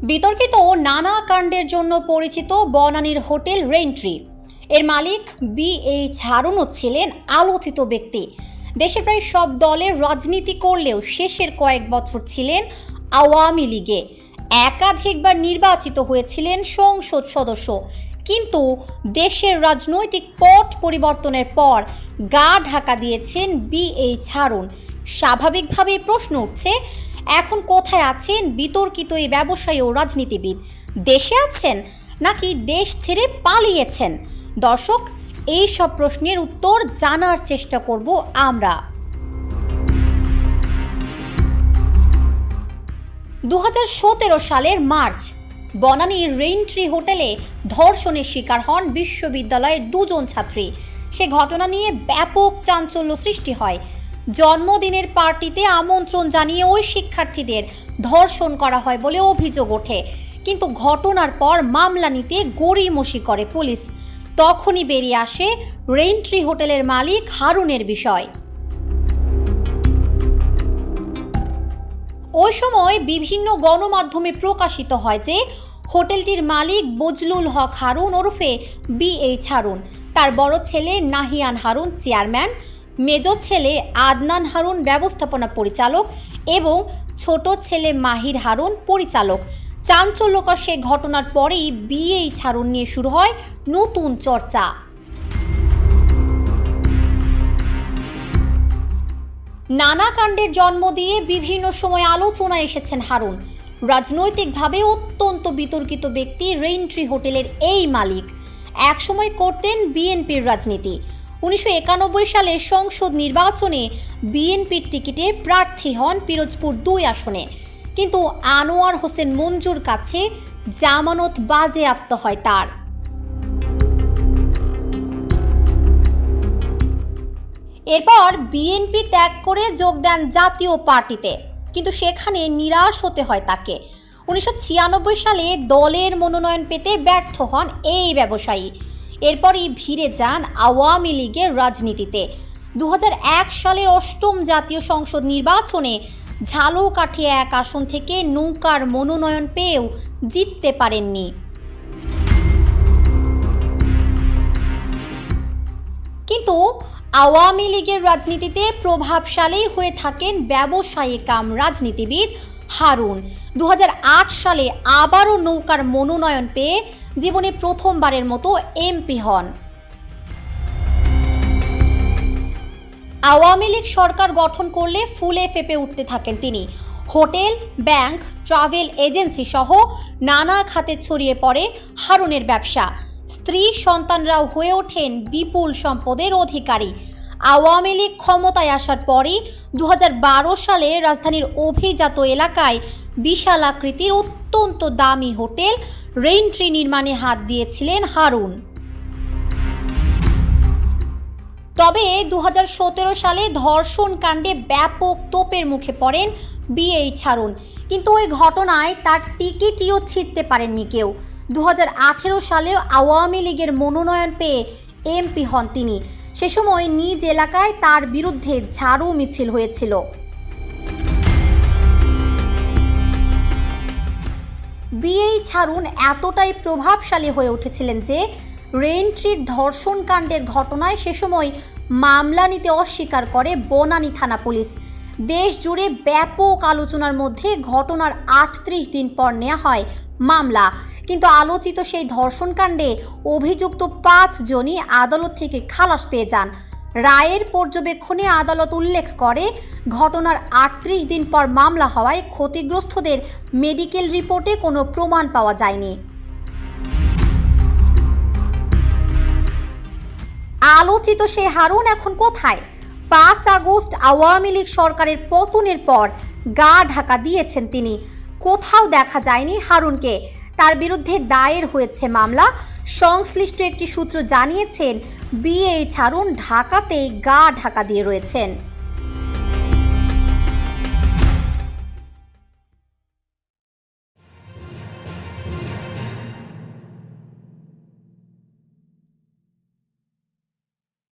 বিতর্কিত নানা কাণ্ডের জন্য পরিচিত বনানীর হোটেল রেইনট্রি এর মালিক BH হারুনও ছিলেন আলোচিত ব্যক্তি। দেশের প্রায় সব দলের রাজনীতি করলেও শেষের কয়েক বছর ছিলেন আওয়ামী লীগে, একাধিকবার নির্বাচিত হয়েছিলেন সংসদ সদস্য। কিন্তু দেশের রাজনৈতিক পট পরিবর্তনের পর গা ঢাকা দিয়েছেন BH হারুন। স্বাভাবিকভাবে প্রশ্ন উঠছে, এখন কোথায় আছেন বিতর্কিত এই ব্যবসায়ী ও রাজনীতিবিদ? দেশে আছেন নাকি দেশ ছেড়ে পালিয়েছেন? দর্শক, এই সব প্রশ্নের উত্তর জানার চেষ্টা করব আমরা। 2017 সালের মার্চ বনানীর রেইনট্রি হোটেলে ধর্ষণের শিকার হন বিশ্ববিদ্যালয়ের দুজন ছাত্রী। সে ঘটনা নিয়ে ব্যাপক চাঞ্চল্য সৃষ্টি হয়। জন্মদিনের পার্টিতে আমন্ত্রণ জানিয়ে ওই শিক্ষার্থীদের ধর্ষণ করা হয় বলে অভিযোগ ওঠে। কিন্তু ঘটনার পর মামলা নিতে গড়িমসি করে পুলিশ। তখনই বেরিয়ে আসে রেইনট্রি হোটেলের মালিক হারুনের বিষয়। ওই সময় বিভিন্ন গণমাধ্যমে প্রকাশিত হয় যে হোটেলটির মালিক বজলুল হক হারুন ওরফে BH হারুন, তার বড় ছেলে নাহিয়ান হারুন চেয়ারম্যান, মেজো ছেলে আদনান হারুন ব্যবস্থাপনা পরিচালক এবং ছোট ছেলে মাহির হারুন পরিচালক। চাঞ্চল্যকর সে ঘটনার পরেই BH হারুন নিয়ে শুরু হয় নতুন চর্চা। নানা কাণ্ডের জন্ম দিয়ে বিভিন্ন সময় আলোচনায় এসেছেন হারুন। রাজনৈতিকভাবে অত্যন্ত বিতর্কিত ব্যক্তি রেইনট্রি হোটেলের এই মালিক। একসময় করতেন বিএনপির রাজনীতি। 1991 সালে সংসদ নির্বাচনে বিএনপির টিকিটে প্রার্থী হন পিরোজপুর 2 আসনে। কিন্তু আনোয়ার হোসেন মঞ্জুর কাছে জামানত বাজেয়াপ্ত হয় তার। এরপর বিএনপি ত্যাগ করে যোগ দেন জাতীয় পার্টিতে, কিন্তু সেখানে নিরাশ হতে হয় তাকে। 1996 সালে দলের মনোনয়ন পেতে ব্যর্থ হন এই ব্যবসায়ী। এরপরই ভিড়ে যান আওয়ামী লীগের রাজনীতিতে। 2001 সালের 8ম জাতীয় সংসদ নির্বাচনে ঝালকাঠি 1 আসন থেকে নৌকার মনোনয়ন পেয়েও জিততে পারেননি। কিন্তু আওয়ামী লীগের রাজনীতিতে প্রভাবশালী হয়ে থাকেন ব্যবসায়ী কাম রাজনীতিবিদ হারুন। 2008 সালে আবারও নৌকার মনোনয়ন পেয়ে জীবনে প্রথমবারের মতো MP হন। আওয়ামী লীগ সরকার গঠন করলে ফুলে ফেপে উঠতে থাকেন তিনি। হোটেল, ব্যাংক, ট্রাভেল এজেন্সি সহ নানা খাতে ছড়িয়ে পড়ে হারুনের ব্যবসা। স্ত্রী সন্তানরাও হয়ে ওঠেন বিপুল সম্পদের অধিকারী। আওয়ামী লীগ ক্ষমতায় আসার পরই 2012 সালে রাজধানীর অভিজাত এলাকায় বিশাল আকৃতির অত্যন্ত দামি হোটেল রেইনট্রি নির্মাণে হাত দিয়েছিলেন হারুন। তবে 2017 সালে ধর্ষণ কাণ্ডে ব্যাপক তোপের মুখে পড়েন BH হারুন। কিন্তু ওই ঘটনায় তার টিকিটিও ছিঁড়তে পারেননি কেউ। 2018 সালেও আওয়ামী লীগের মনোনয়ন পেয়ে MP হন তিনি। সে সময় নিজ এলাকায় তার বিরুদ্ধে ঝাড়ু মিছিল হয়েছিল। BH হারুন এতটাই প্রভাবশালী হয়ে উঠেছিলেন যে রেইনট্রির ধর্ষণ কাণ্ডের ঘটনায় সে সময় মামলা নিতে অস্বীকার করে বনানী থানা পুলিশ। দেশ জুড়ে ব্যাপক আলোচনার মধ্যে ঘটনার 38 দিন পর নেওয়া হয় মামলা। কিন্তু আলোচিত সেই ধর্ষণ কাণ্ডে অভিযুক্ত 5 জনই আদালত থেকে খালাস পেয়ে যান। রায়ের পর্যবেক্ষণে আদালত উল্লেখ করে, ঘটনার 38 দিন পর মামলা হওয়ায় ক্ষতিগ্রস্তদের মেডিকেল রিপোর্টে কোনো প্রমাণ পাওয়া যায়নি। আলোচিত সে হারুন এখন কোথায়? 5 আগস্ট আওয়ামী লীগ সরকারের পতনের পর গা ঢাকা দিয়েছেন তিনি। কোথাও দেখা যায়নি হারুনকে। তার বিরুদ্ধে দায়ের হয়েছে মামলা। সংশ্লিষ্ট একটি সূত্র জানিয়েছেন BH হারুন ঢাকাতেই গা ঢাকা দিয়ে রয়েছেন।